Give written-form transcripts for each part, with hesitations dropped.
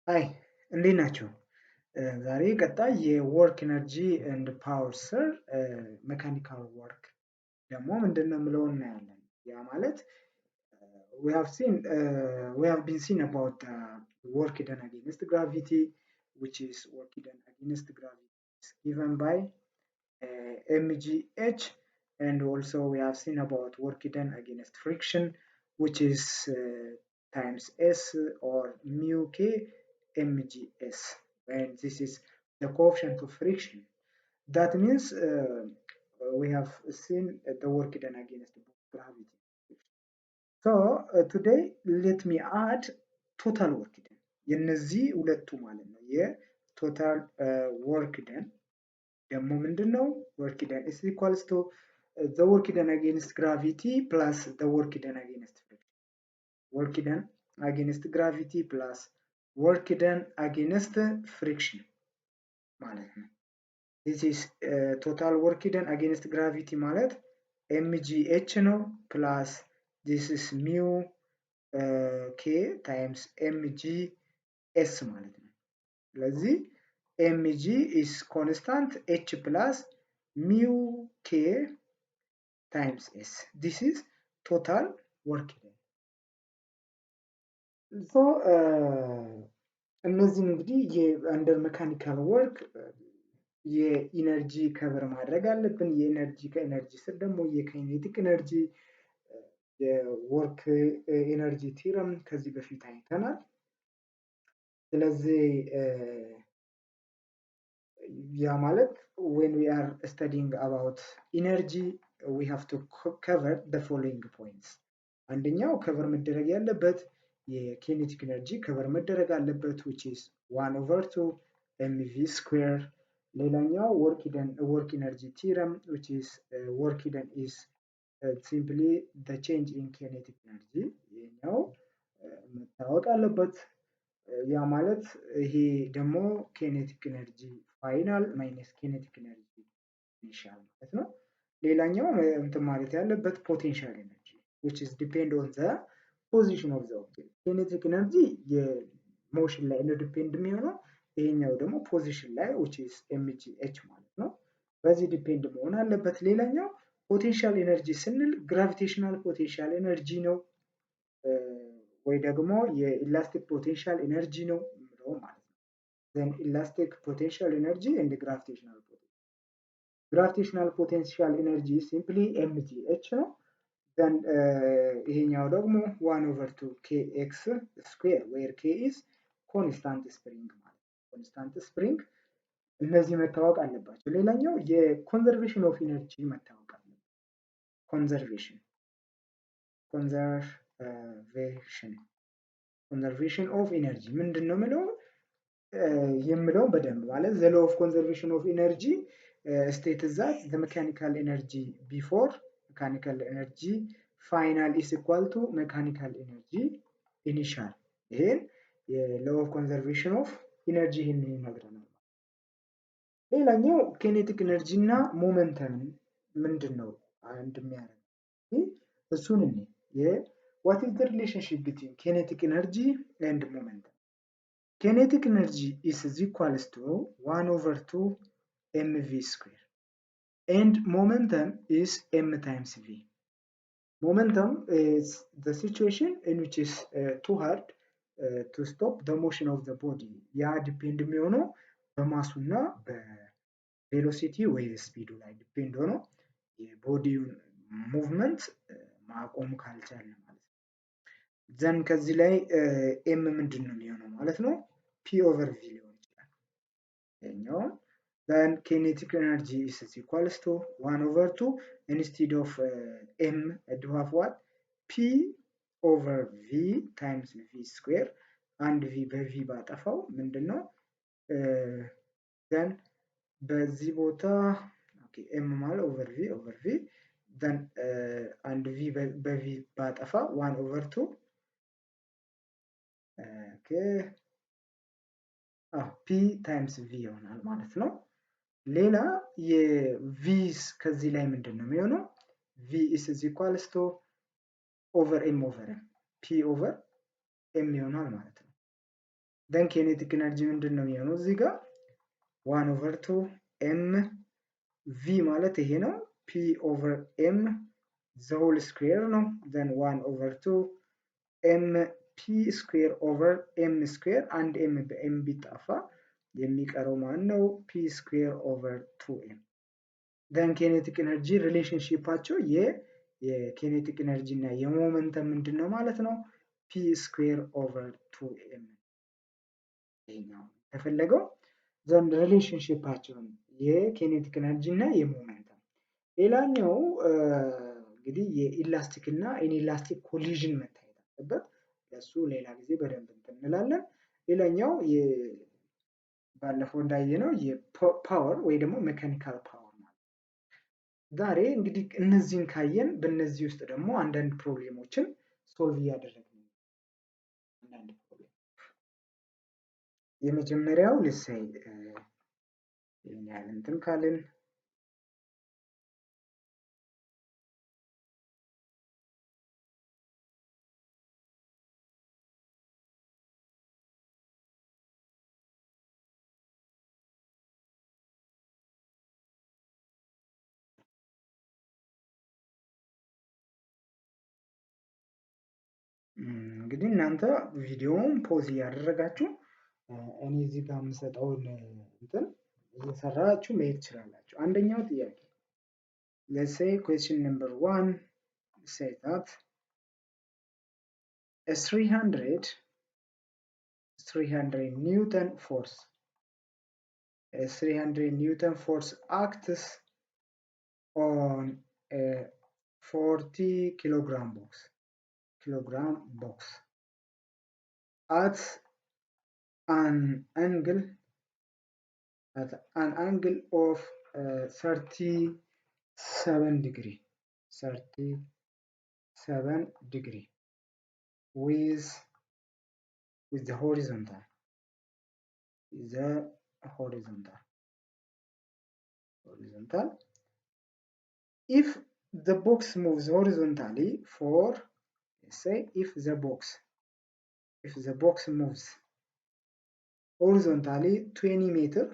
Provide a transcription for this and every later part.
ሃይ እንዴት ናችሁ? ዛሬ ቀጣይ የወርክ ኤነርጂ ኤንድ ፓወር ስር ሜካኒካል ወርክ ደግሞ ምንድነው የምለውን እናያለን። ያ ማለት we have been seen about work done against gravity, which is work done against gravity is given by mgh, and also we have seen about work done against friction, which is times s or mu k mgs, and this is the coefficient of friction. That means we have seen the work done against gravity. So today let me add total work done. የነዚህ ሁለቱ ማለት ነው የቶታል ወርክ ደን ደግሞ ምንድነው work done is equals to the work done against gravity plus the work done against friction. Work done against gravity plus work done against friction ማለት ነው። This is total work done against gravity ማለት mgh ነው plus this is mu k times mgs ማለት ነው። ስለዚህ mg is constant, h plus mu k times s. This is total work done. So እነዚህ እንግዲህ የአንደር ሜካኒካል ወርክ የኢነርጂ ከቨር ማድረግ አለብን። የኢነርጂ ከኢነርጂ ስር ደግሞ የካይኔቲክ ኤነርጂ የወርክ ኤነርጂ ቲረም ከዚህ በፊት አይተናል። ስለዚህ ያ ማለት when we are studying about energy we have to cover the following points. አንደኛው ከቨር መደረግ ያለበት የኪኔቲክ ኤነርጂ ከቨር መደረግ አለበት, which is 1/2 mv square. ሌላኛው work energy theorem, which is work done is simply the change in kinetic energy. ይሄኛው መታወቅ አለበት። ያ ማለት ይሄ ደግሞ kinetic energy ፋይናል ማይነስ kinetic energy ኢኒሻል ማለት ነው። ሌላኛው እንትን ማለት ያለበት potential energy, which is depend on the position of the object. kinetic energy የሞሽን ላይ ነው ዲፔንድ የሚሆነው። ይሄኛው ደግሞ ፖዚሽን ላይ which is mgh ማለት ነው። በዚህ ዲፔንድ መሆን አለበት። ሌላኛው ፖቴንሻል ኤነርጂ ስንል ግራቪቴሽናል ፖቴንሻል ኤነርጂ ነው ወይ ደግሞ የኢላስቲክ ፖቴንሻል ኤነርጂ ነው የሚለው ማለት ነው። then elastic potential energy and gravitational potential. Gravitational potential energy simply mgh ነው. then ይሄኛው ደግሞ 1/2 kx square where k is constant spring ማለት ነው። constant spring እነዚህ መታወቅ አለባቸው። ሌላኛው የኮንዘርቬሽን ኦፍ ኢነርጂ መታወቅ አለበት። ኮንዘርቬሽን ኦፍ ኢነርጂ ምንድነው የምለው በደንብ ማለት the law of conservation of energy states that the mechanical energy before mechanical energy final is equal to mechanical energy initial. ይሄን የlaw of conservation of energy ይሄንን ይነግረናል። ሌላኛው kinetic energy እና momentum ምንድነው አንድ የሚያደርገው እሱን what is the relationship between kinetic energy and momentum? Kinetic energy is equals to 1/2 mv square and momentum is m times v. Momentum is the situation in which is too hard to stop the motion of the body. ያ ዲፔንድ የሚሆነው በማሱና በቬሎሲቲ ወይ ስፒዱ ላይ ዲፔንድ ሆኖ የቦዲውን ሙቭመንት ማቆም ካልቻለ ማለት ነው። ዘን ከዚህ ላይ ኤም ምንድን ነው የሚሆነው ማለት ነው p over v ሊሆን ይችላል። ይሄኛው then kinetic energy is equals to 1/2 instead of m do have what p over v times v square and v በv ባጠፋው ምንድነው then በዚህ ቦታ m ማለት over v then and v በv ባጠፋ 1/2 p times v ይሆናል ማለት ነው። ሌላ የv's ከዚህ ላይ ምንድነው የሚሆነው v is equals to over m p over m ይሆናል ማለት ነው። then kinetic energy ምንድን ነው የሚሆነው እዚህ ጋር 1/2 m v ማለት ይሄ ነው p over m the whole square ነው then 1/2 m p square over m square and m በm ቢጣፋ የሚቀረው ማን ነው p square over 2m then kinetic energy ሪሌሽንሺፓቸው የኪኔቲክ ኤነርጂ እና የሞመንተም ምንድነው ማለት ነው p square over 2m ይሄኛው ተፈለገው ዘንድ ሪሌሽንሺፓቸው የኪኔቲክ ኤነርጂ እና የሞመንተም ሌላኛው እንግዲህ የኢላስቲክ እና ኢንኢላስቲክ ኮሊዥን መታየት አለበት ለሱ ሌላ ጊዜ በደንብ እንላለን ሌላኛው ባለፈው እንዳየነው የፓወር ወይ ደግሞ ሜካኒካል ፓወር ማለት ዛሬ እንግዲህ እነዚህን ካየን በእነዚህ ውስጥ ደግሞ አንዳንድ ፕሮብሌሞችን ሶልቭ እያደረግን ነው አንዳንድ ፕሮብሌም የመጀመሪያው ለሳይ ያንን እንትን ካልን እንግዲህ እናንተ ቪዲዮውን ፖዝ እያደረጋችሁ እኔ እዚህ ጋር የምሰጠውን እንትን እየሰራችሁ መሄድ ትችላላችሁ አንደኛው ጥያቄ let's say question number 1 say that a 300 newton force a 300 newton force acts on a 40 kilogram box at an angle of 37 degree with the horizontal if the box moves horizontally for let's say if the box moves horizontally 20 meter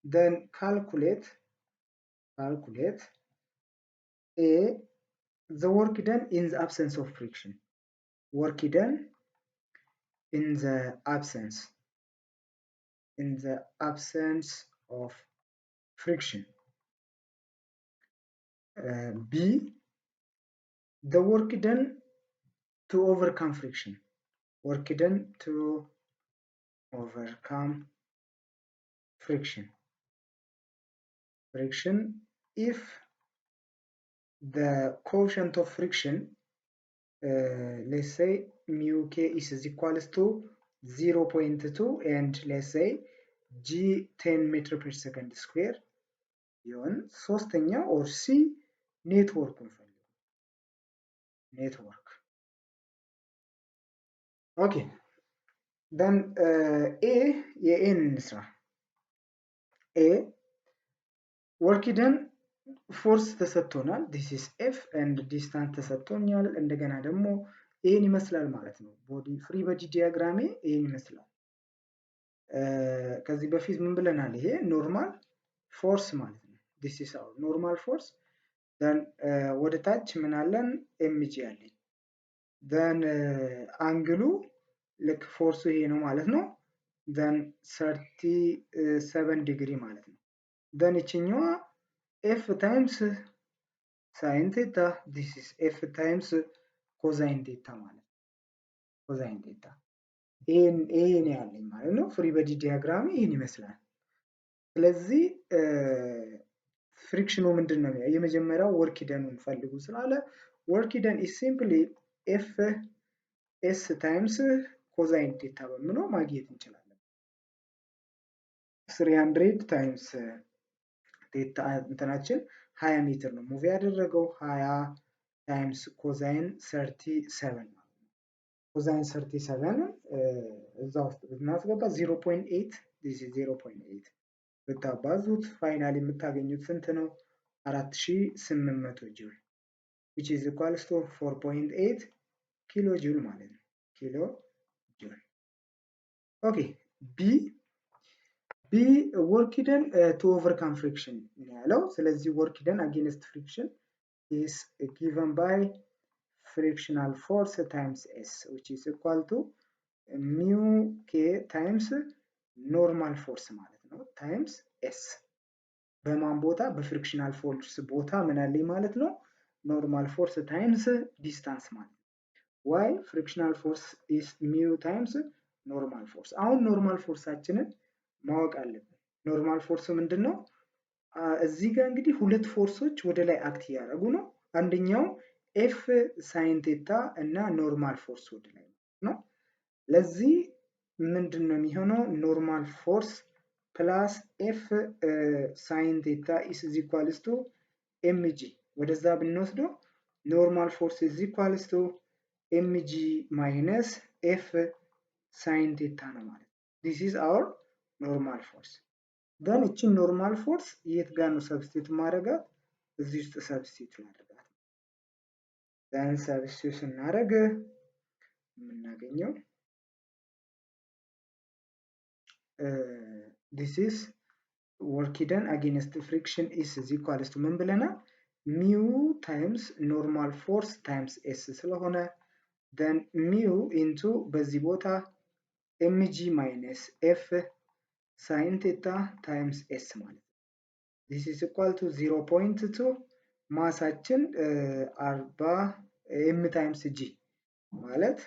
then calculate the work done in the absence of friction of friction b the work done to overcome friction if the coefficient of friction let's say mu k is equals to 0.2 and let's say g 10 meter per second square ይሆን ሶስተኛ or c ኔትወርክ okay then a የኤን እንስራ a work done ፎርስ ተሰጥቶናል this is f and distance ተሰጥቶኛል እንደገና ደግሞ ይሄን ይመስላል ማለት ነው ቦዲ ፍሪ ቦዲ ዲያግራሜ ይሄን ይመስላል ከዚህ በፊት ምን ብለናል ይሄ ኖርማል ፎርስ ማለት ነው this is our normal force then ወደ ታች ምን አለን mg አለኝ then አንግሉ ልክ ፎርሱ ይሄ ነው ማለት ነው then 37 ዲግሪ ማለት ነው then እቺኛዋ f times sin theta this is f times cosine theta ማለት cosine theta ይሄን ያለኝ ማለት ነው ፍሪ ቦዲ ዲያግራም ይሄን ይመስላል ስለዚህ ፍሪክሽኑ ምንድነው የመጀመሪያው ወርክ ደኑን ፈልጉ ስላለ ወርክ ደን is simply f s times cosine theta በምነው ማግኘት እንችላለን 300 times theta እንትናችን 20 ሜትር ነው ሙቭ ያደረገው 20 times cosine 37 ማለት ነው cosine 37 እዛው ውስጥ ብናስገባ 0.8 this is 0.8 ብታባዙት ፋይናሊ የምታገኙት ስንት ነው 4800 ጁል which is equals to 4.8 ኪሎ ጁል ማለት ነው ኪሎ ጁል Okay, B work done to overcome friction ያለው። ስለዚህ work done against friction is given by frictional force times S, which is equal to mu k times normal force ማለት ነው times S። በማን ቦታ? በፍሪክሽናል ፎርስ ቦታ ምን አለኝ ማለት ነው? ኖርማል ፎርስ ታይምስ ዲስታንስ ማለት ነው። ዋይ ፍሪክሽናል ፎርስ ኢስ ሚው ታይምስ ኖርማል ፎርስ። አሁን ኖርማል ፎርሳችንን ማወቅ አለብን። ኖርማል ፎርስ ምንድን ነው? እዚህ ጋር እንግዲህ ሁለት ፎርሶች ወደ ላይ አክት እያደረጉ ነው። አንደኛው ኤፍ ሳይን ቴታ እና ኖርማል ፎርስ ወደ ላይ ነው። ለዚህ ምንድን ነው የሚሆነው? ኖርማል ፎርስ ፕላስ ኤፍ ሳይን ቴታ ኢስ ኢኳልስ ቱ ኤምጂ ወደዛ ብንወስደው ኖርማል ፎርስ ኢዝ ኢኳልስ ቱ ኤምጂ ማይነስ ኤፍ ሳይን ቴታ ነው ማለት ነው። ዲስ ኢዝ አወር ኖርማል ፎርስ። ደን እቺን ኖርማል ፎርስ የት ጋር ነው ሰብስቲት ማድረጋት? እዚህ ውስጥ ሰብስቲት ላድርጋት። ደን ሰብስቲት ስናደርግ የምናገኘው ዲስ ኢዝ work done against friction is equals to ምን ብለናል? ሚው ታይምስ ኖርማል ፎርስ ታይምስ ኤስ ስለሆነ then ሚው ኢንቱ በዚህ ቦታ ኤምጂ ማይነስ ኤፍ ሳይን ቴታ ታይምስ ኤስ ማለት ነው። this is equal to 0.2 ማሳችን 40 ኤም ታይምስ ጂ ማለት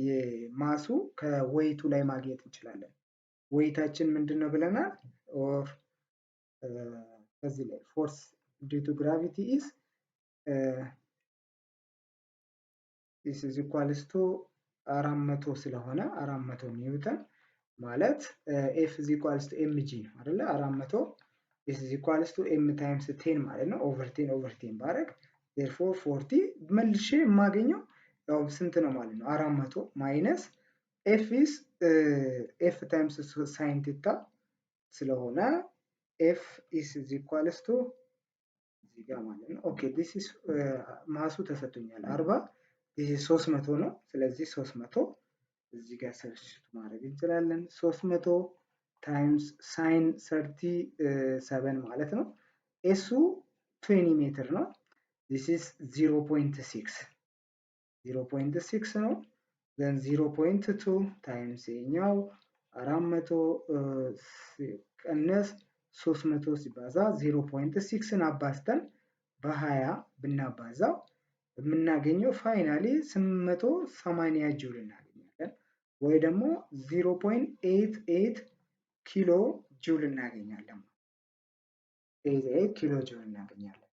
የማሱ ከዌይቱ ላይ ማግኘት እንችላለን። ዌይታችን ምንድን ነው ብለናል? ኦር ከዚህ ላይ ፎርስ ዲው ቱ ግራቪቲ ኢዝ this is equals to 400 ስለሆነ 400 ኒውተን ማለት ኤፍ is equals to mg ነው አይደለ? 400 this is equals to m times 10 ማለት ነው። ኦቨር 10 ኦቨር 10 ባረግ therefore 40 መልሼ የማገኘው ያው ስንት ነው ማለት ነው? 400 ማይነስ ኤፍ is ኤፍ ታይምስ ሳይን ቴታ ስለሆነ ኤፍ is equals to እዚህ ጋር ማለት ነው። ኦኬ this is ማሱ ተሰጥቶኛል 40 ይሄ 300 ነው። ስለዚህ 300 እዚህ ጋር ሰብስቲቱት ማድረግ እንችላለን። 300 ታይምስ ሳይን 37 ማለት ነው። ኤሱ 20 ሜትር ነው። this is 0.6 ነው። then 0.2 ታይምስ የኛው 400 ቀነስ 300 ሲባዛ 0.6ን አባዝተን በ20 ብናባዛው የምናገኘው ፋይናሊ 880 ጁል እናገኛለን ወይ ደግሞ 0.88 ኪሎ ጁል እናገኛለን። 88 ኪሎ ጁል እናገኛለን።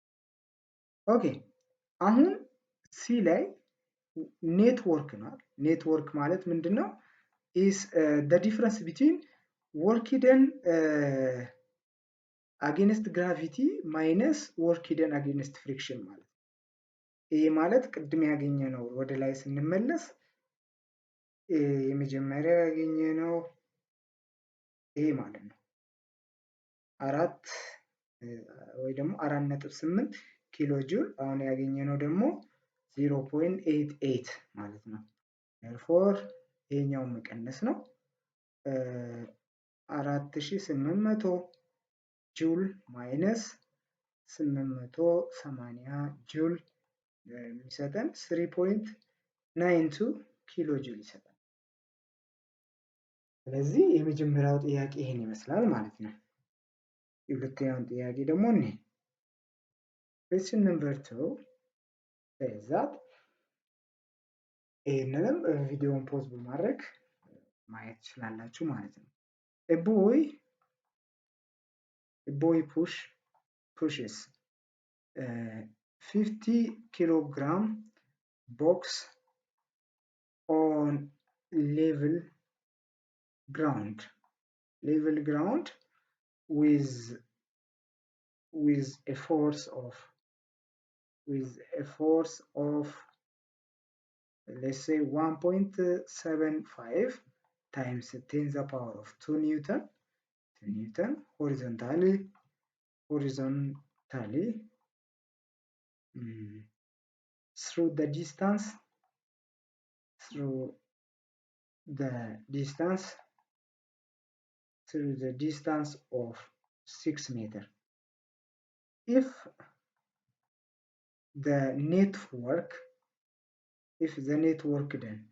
ኦኬ አሁን ሲ ላይ ኔትወርክ ነው። ኔትወርክ ማለት ምንድነው? is the difference between work done against gravity minus work done against friction ማለት ነው። ይሄ ማለት ቅድም ያገኘ ነው። ወደ ላይ ስንመለስ የመጀመሪያ ያገኘ ነው ይሄ ማለት ነው 4 ወይ ደግሞ 4.8 ኪሎ ጁል። አሁን ያገኘ ነው ደግሞ 0.88 ማለት ነው። therefore ይሄኛው መቀነስ ነው 4800 ጁል ማይነስ 880 ጁል የሚሰጠን 3.92 ኪሎ ጁል ይሰጣል። ስለዚህ የመጀመሪያው ጥያቄ ይሄን ይመስላል ማለት ነው። የሁለተኛውን ጥያቄ ደግሞ እኔ question number 2 says that ይሄንንም ቪዲዮውን ፖዝ በማድረግ ማየት ትችላላችሁ ማለት ነው። a boy pushes 50 kilogram box on level ground with a force of let's say 1.75 times 10 to the power of 2 Newton horizontally through the distance through the distance of 6 meters. If the network done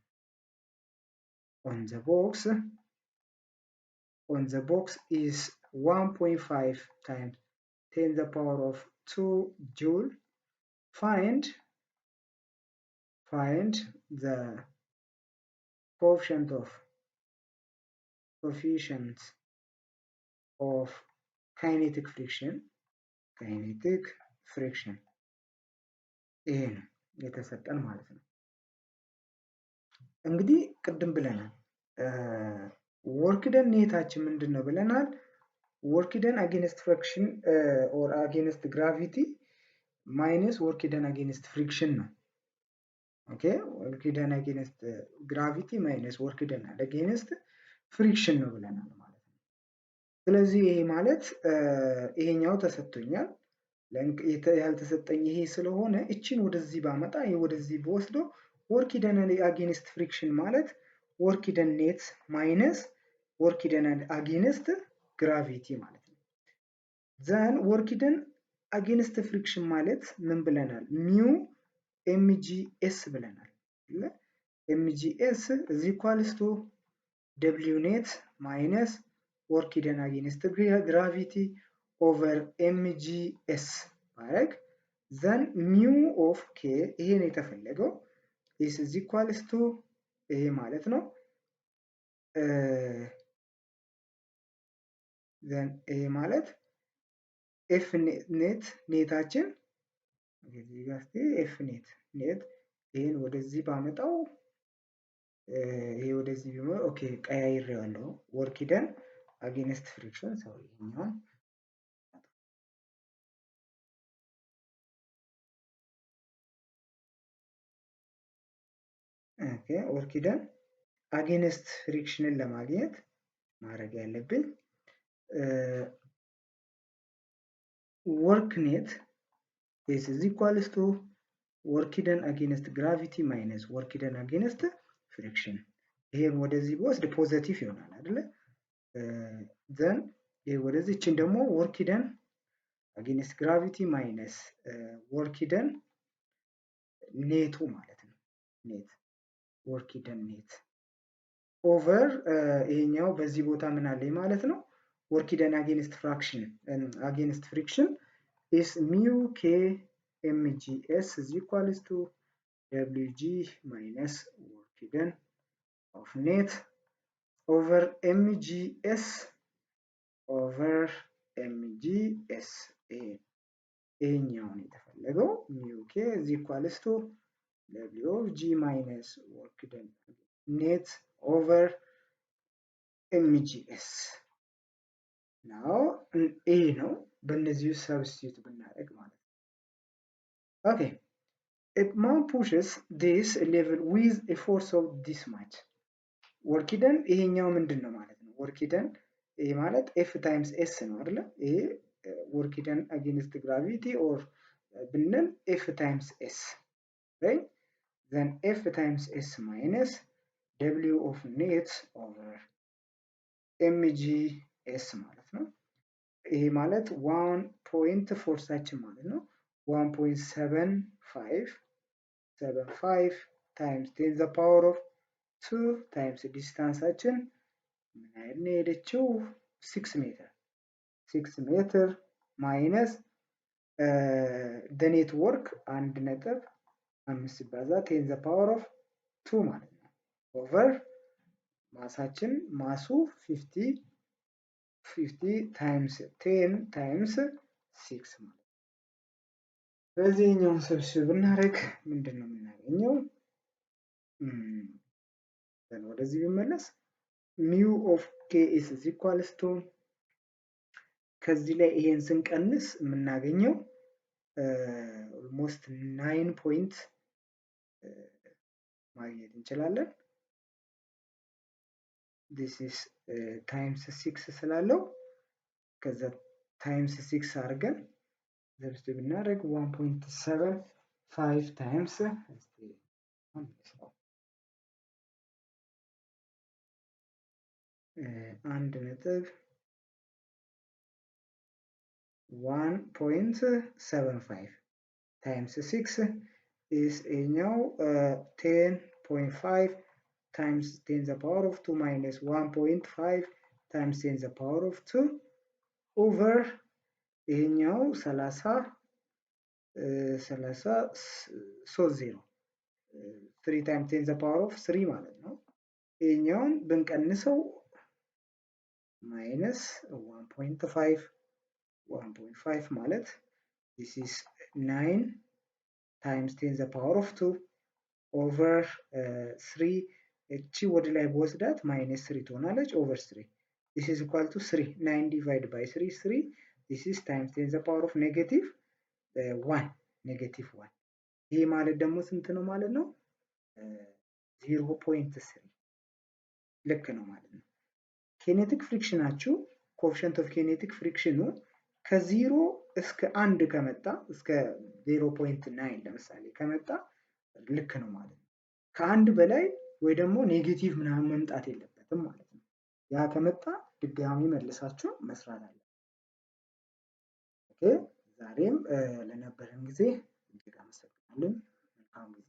on the box is 1.5 times 10 to the power of 2 joule, find the coefficient of kinetic friction ይሄ ነው የተሰጠን ማለት ነው። እንግዲህ ቅድም ብለናል ወርክ ደን ኔታችን ምንድነው ብለናል? ወርክ ደን አጌንስት ፍሪክሽን ኦር አጌንስት ግራቪቲ ማይነስ ወርክ ደን አጌንስት ፍሪክሽን ነው። ኦኬ ወርክ ደን አጌንስት ግራቪቲ ማይነስ ወርክ ደን አጌንስት ፍሪክሽን ነው ብለናል ማለት ነው። ስለዚህ ይሄ ማለት ይሄኛው ተሰጥቶኛል ያልተሰጠኝ ይሄ ስለሆነ እቺን ወደዚህ ባመጣ ይሄ ወደዚህ በወስደው ወርክ ደን አጌንስት ፍሪክሽን ማለት ወርክ ደን ኔት ማይነስ ወርክ ደን አጌንስት ግራቪቲ ማለት ነው። ዘን ወርክ ደን አጌንስት ፍሪክሽን ማለት ምን ብለናል? ሚው ኤምጂኤስ ብለናል። ኤምጂኤስ is equals to w net minus work done against gravity over mgs ማለት then mu of k ይሄ ነው የተፈለገው is equals to ይሄ ማለት ነው then ይሄ ማለት f net ኔታችን እዚህ ጋር f net ይሄን ወደዚህ ባመጣው ይሄ ወደዚህ ቢሆን ኦኬ ቀያይሬዋለሁ ወርክ ደን አጌንስት ፍሪክሽን ይሄኛው ኦኬ ወርክ ደን አጌንስት ፍሪክሽንን ለማግኘት ማድረግ ያለብን work net is equals to work done against gravity minus work done against friction ይሄን ወደዚህ ወስድ ፖዚቲቭ ይሆናል አይደለ? then ይሄ ወደዚህ እቺን ደግሞ work done against gravity minus work done ኔቱ ማለት ነው ኔት work done net over ይሄኛው በዚህ ቦታ ምን አለኝ ማለት ነው work done against friction is mu k mgs is equals to wg minus work done of net over mgs ይሄኛው ነው የተፈለገው mu k is equals to wg minus work done net over mgs now a ነው በእነዚህ ሰብስቲት ብናደርግ ማለት ነው። okay if man pushes this level with a force of this much work done ይሄኛው ምንድነው ማለት ነው? work done ይሄ ማለት f times s ነው አይደለ? ይሄ work done against gravity or ብንል f times s right? then f times s minus w of net over mgs ማለት ነው። ይሄ ማለት 1 ፎርሳችን ማለት ነው 1.75 times 10 to the power of 2 times ዲስታንሳችን ምን ያህል ነው የሄደችው 6 ሜትር ማይነስ the network 1.5 ሲባዛ 10 to the power of 2 ማለት ነው ኦቨር ማሳችን ማሱ 50 times 10 times 6 ማለት ነው። በዚህኛው ሰብስብ ብናደርግ ምንድነው የምናገኘው? ወደዚህ ቢመለስ mu of k is equals to ከዚህ ላይ ይሄን ስንቀንስ የምናገኘው almost 9 point ማግኘት እንችላለን። this is times 6 ስላለው ከዛ times 6 አድርገን ዘብስት ብናደርግ 1.75 times አንድ ነጥብ 1.75 times 6 is ይሄኛው 10.5 times 10 the power of 2 minus 1.5 times 10 the power of 2 over ይሄኛው 30 30 3 times 10 the power of 3 ማለት ነው። ይሄኛውን ብንቀንሰው minus 1.5 ማለት this is 9 times 10 the power of 2 over 3 እቺ ወደ ላይ በወስዳት minus 3 ትሆናለች over 3 this is equal to 3 9 divided by 3 is 3 this is times 10 the power of negative 1 negative 1 ይሄ ማለት ደግሞ ስንት ነው ማለት ነው 0.3 ልክ ነው ማለት ነው። ኬኔቲክ ፍሪክሽናችሁ ኮኤፊሽንት ኦፍ ኬኔቲክ ፍሪክሽኑ ከ0 እስከ 1 ከመጣ እስከ 0.9 ለምሳሌ ከመጣ ልክ ነው ማለት ነው። ከአንድ በላይ ወይ ደግሞ ኔጌቲቭ ምናምን መምጣት የለበትም ማለት ነው። ያ ከመጣ ድጋሚ መልሳችሁ መስራት አለ። ኦኬ ዛሬም ለነበረን ጊዜ እጅግ አመሰግናለሁ። መልካም ጊዜ